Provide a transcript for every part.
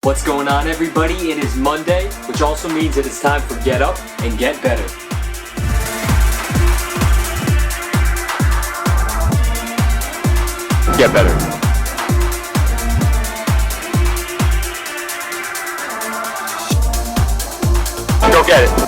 What's going on, everybody? It is Monday, which also means it is time for Get Up and Get Better. Get better. Go get it.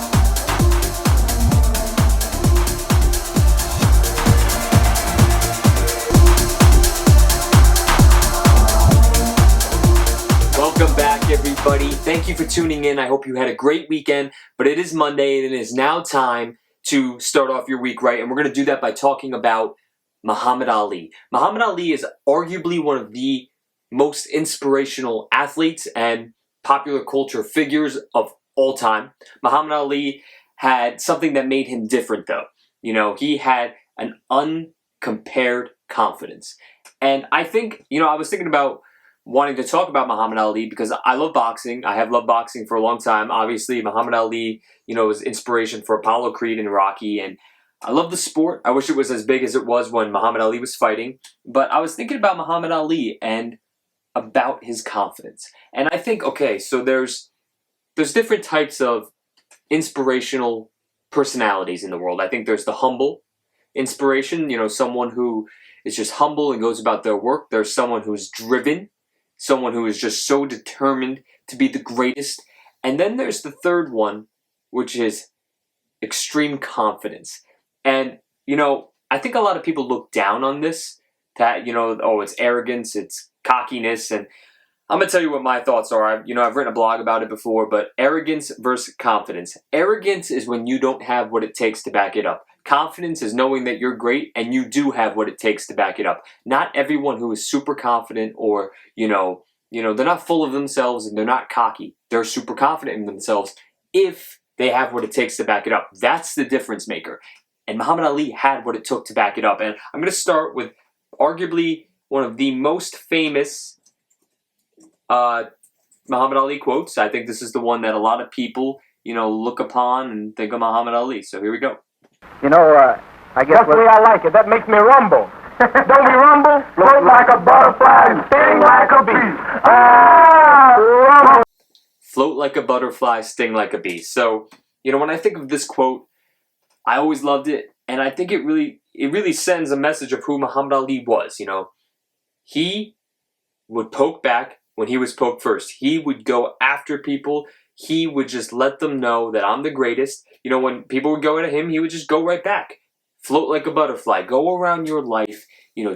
Welcome back, everybody. Thank you for tuning in. I hope you had a great weekend, but it is Monday and it is now time to start off your week right, and we're going to do that by talking about Muhammad Ali. Muhammad Ali is arguably one of the most inspirational athletes and popular culture figures of all time. Muhammad Ali had something that made him different, though. You know, he had an uncompared confidence. And I think, I was thinking about wanting to talk about Muhammad Ali because I love boxing. I have loved boxing for a long time. Obviously, Muhammad Ali, was inspiration for Apollo Creed and Rocky, and I love the sport. I wish it was as big as it was when Muhammad Ali was fighting, but I was thinking about Muhammad Ali and about his confidence. And I think, okay, so there's different types of inspirational personalities in the world. I think there's the humble inspiration, someone who is just humble and goes about their work. There's someone who's driven, someone who is just so determined to be the greatest. And then there's the third one, which is extreme confidence. And, I think a lot of people look down on this, that, it's arrogance, it's cockiness. And I'm going to tell you what my thoughts are. I've written a blog about it before, but arrogance versus confidence. Arrogance is when you don't have what it takes to back it up. Confidence is knowing that you're great and you do have what it takes to back it up. Not everyone who is super confident or, they're not full of themselves and they're not cocky. They're super confident in themselves if they have what it takes to back it up. That's the difference maker. And Muhammad Ali had what it took to back it up. And I'm going to start with arguably one of the most famous Muhammad Ali quotes. I think this is the one that a lot of people, look upon and think of Muhammad Ali. So here we go. I guess that's the way I like it. That makes me rumble. Don't we rumble? Float like a butterfly and sting like a bee. Rumble. Float like a butterfly, sting like a bee. So, when I think of this quote, I always loved it, and I think it really sends a message of who Muhammad Ali was. He would poke back when he was poked first. He would go after people. He would just let them know that I'm the greatest. When people would go at him, he would just go right back. Float like a butterfly. Go around your life,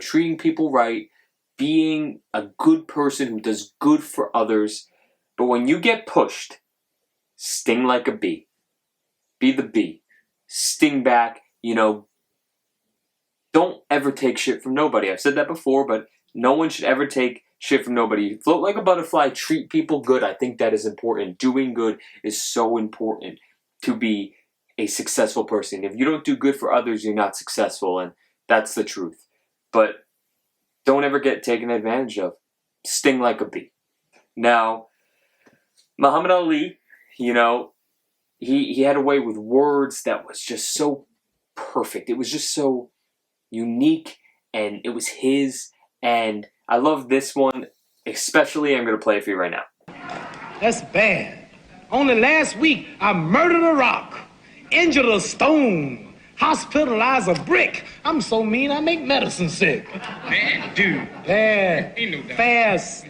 treating people right, being a good person who does good for others. But when you get pushed, sting like a bee. Be the bee. Sting back, Don't ever take shit from nobody. I've said that before, but no one should ever take shit from nobody. Float like a butterfly. Treat people good. I think that is important. Doing good is so important to be a successful person. If you don't do good for others, you're not successful, and that's the truth. But don't ever get taken advantage of. Sting like a bee. Now, Muhammad Ali, he had a way with words that was just so perfect. It was just so unique, and it was his, and I love this one, especially. I'm going to play it for you right now. That's bad. Only last week, I murdered a rock, injured a stone, hospitalized a brick. I'm so mean, I make medicine sick. Man, dude. Bad. Ain't no doubt. Fast.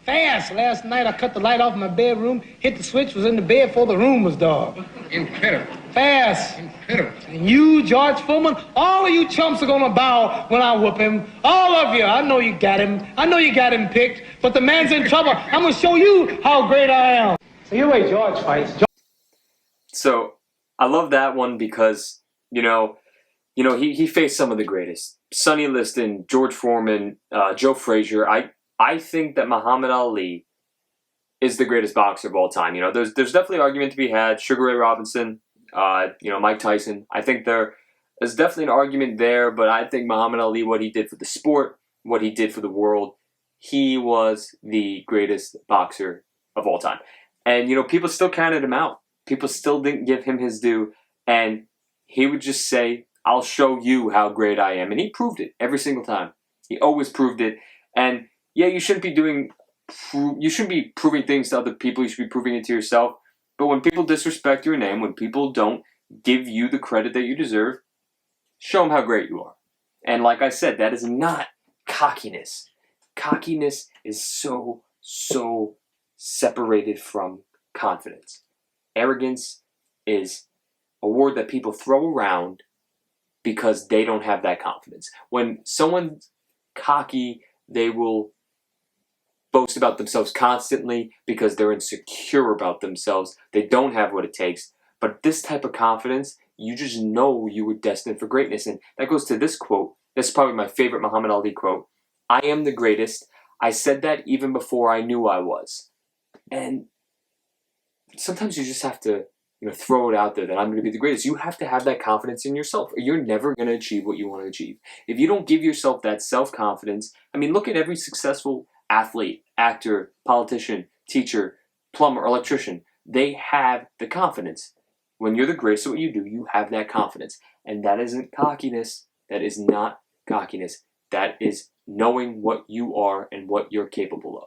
Last night, I cut the light off in my bedroom, hit the switch, was in the bed before the room was dark. Incredible. Fast. Incredible. And you, George Foreman, all of you chumps are gonna bow when I whoop him. All of you. I know you got him. I know you got him picked, but the man's in trouble. I'm gonna show you how great I am. So you wait, George fights. So I love that one because, he faced some of the greatest. Sonny Liston, George Foreman, Joe Frazier. I think that Muhammad Ali is the greatest boxer of all time. There's definitely an argument to be had. Sugar Ray Robinson, Mike Tyson. I think there's definitely an argument there, but I think Muhammad Ali, what he did for the sport, what he did for the world, he was the greatest boxer of all time. And, people still counted him out. People still didn't give him his due. And he would just say, I'll show you how great I am. And he proved it every single time. He always proved it. And yeah, you shouldn't be doing you shouldn't be proving things to other people. You should be proving it to yourself. But when people disrespect your name, when people don't give you the credit that you deserve, show them how great you are. And like I said, that is not cockiness. Cockiness is so separated from confidence. Arrogance is a word that people throw around because they don't have that confidence. When someone's cocky, they will boast about themselves constantly because they're insecure about themselves. They don't have what it takes. But this type of confidence, you just know you were destined for greatness. And that goes to this quote. This is probably my favorite Muhammad Ali quote. I am the greatest. I said that even before I knew I was. And sometimes you just have to, throw it out there that I'm going to be the greatest. You have to have that confidence in yourself, or you're never going to achieve what you want to achieve. If you don't give yourself that self-confidence, look at every successful athlete, actor, politician, teacher, plumber, electrician. They have the confidence. When you're the greatest at what you do, you have that confidence. And that isn't cockiness. That is not cockiness. That is knowing what you are and what you're capable of.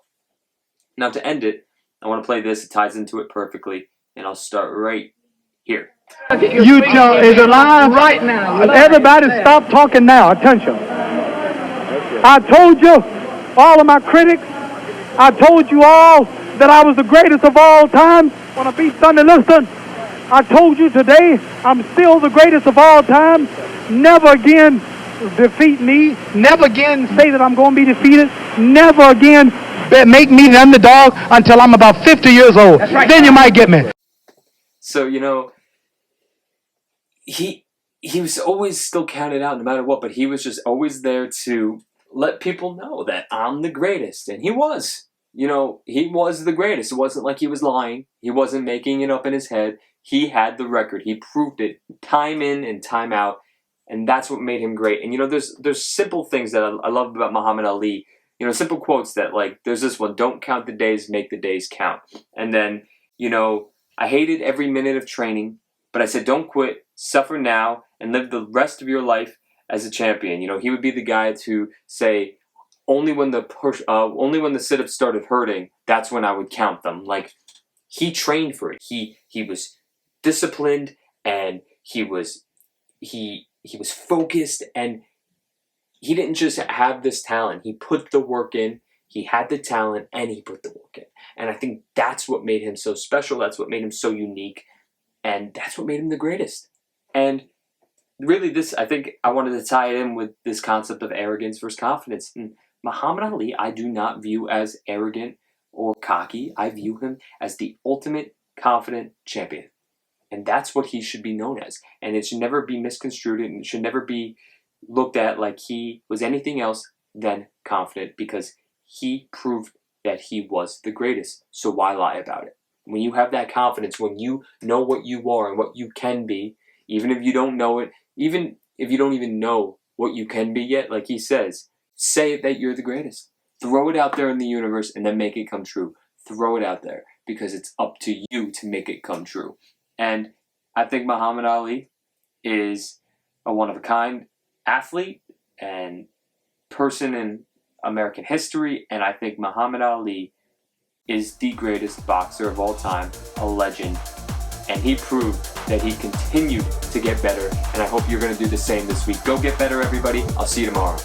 Now, to end it, I want to play this. It ties into it perfectly. And I'll start right here. Utah is alive right now. Everybody stop talking now. Attention. I told you, all of my critics, I told you all that I was the greatest of all time. Want to beat Sunday Liston? I told you today, I'm still the greatest of all time. Never again defeat me. Never again say that I'm going to be defeated. Never again make me the underdog until I'm about 50 years old. Right. Then you might get me. So, he was always still counted out no matter what, but he was just always there to let people know that I'm the greatest. And he was. He was the greatest. It wasn't like he was lying. He wasn't making it up in his head. He had the record. He proved it time in and time out. And that's what made him great. And, there's simple things that I love about Muhammad Ali. Simple quotes that, there's this one, don't count the days, make the days count. And then, I hated every minute of training, but I said, don't quit, suffer now, and live the rest of your life as a champion. He would be the guy to say, only when the sit-ups started hurting, that's when I would count them. He trained for it. He was disciplined, and he was focused, and he didn't just have this talent. He put the work in. He had the talent, and he put the work in. And I think that's what made him so special. That's what made him so unique. And that's what made him the greatest. And really I think I wanted to tie it in with this concept of arrogance versus confidence. And Muhammad Ali, I do not view as arrogant or cocky. I view him as the ultimate confident champion. And that's what he should be known as. And it should never be misconstrued, and it should never be looked at like he was anything else than confident, because he proved that he was the greatest. So why lie about it? When you have that confidence, when you know what you are and what you can be, even if you don't know it, even if you don't even know what you can be yet, like he says, say that you're the greatest. Throw it out there in the universe and then make it come true. Throw it out there, because it's up to you to make it come true. And I think Muhammad Ali is a one-of-a-kind athlete and person in American history, and I think Muhammad Ali is the greatest boxer of all time, a legend, and he proved that he continued to get better, and I hope you're going to do the same this week. Go get better, everybody. I'll see you tomorrow.